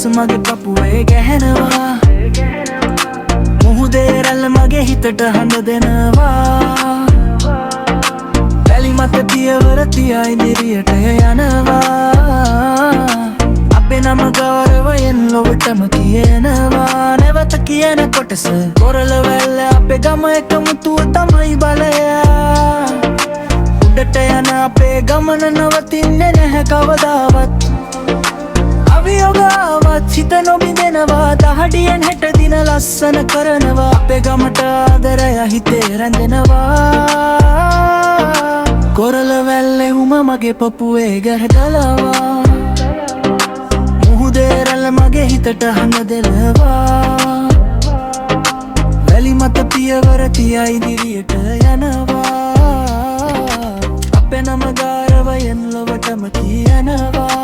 උස් මගේ පපුවේ ගැහෙනවා මුහුදේ රැල්ල මගේ හිතට හඬ දෙනවා වැලි මත පියවර තියා ඉදිරියට යනවා අපේ නම ගෞරවයෙන් ලොවටම කියනවා නැවත කියන කොටස කොරළවැල්ල අපේ ගම එක මුතුව තමයි බලය උඩට යන අපේ ගමන නවතින්නේ නැහැ කවදාවත් අවියෝගාවත් හිත නොබිඳෙනවා දහඩියෙන් හෙට දින ලස්සන කරනවා අපේ ගමට ආදරය හිතේ රැඳෙනවා කොරළවැල්ලේ උම මගේ පපුවේ ගැහැදලවා මුහුදේ රැල්ල මගේ හිතට හඬ දෙනවා වැලි මත පියවර තියා ඉදිරියට යනවා අපේ නම ගෞරවයෙන් ලොවටම කියනවා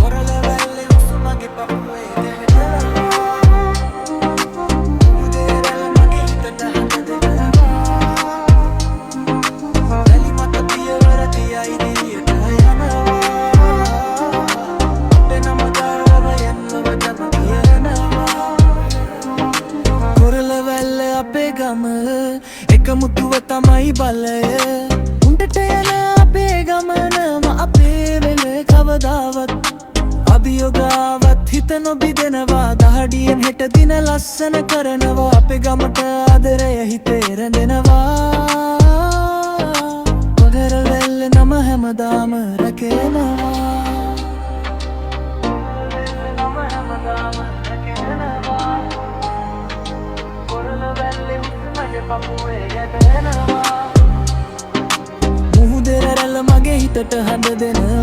කොරළවැල්ලේ උස් මගේ පපුවේ ගැහැදලවා මුහුදේ රැල්ල මගේ හිතට හඬ දෙනවා වැලි මත පියවර තියා ඉදිරියට අපේ ගම එක මුතුව තමයි බලය උන්ට යන අපේ ගමනම අපේ වෙලේ කවදාවත් අභියෝගාවත් හිත නොබිදෙනවා දහඩියෙන් හෙට දින ලස්සන කරනවා අපේ ගමට ආදරය හිතේ රැඳෙනවා කොරළවැල්ල නම හැමදාම රැකෙනවා මුහුදේ රැල්ල මගේ හිතට හඬ දෙනවා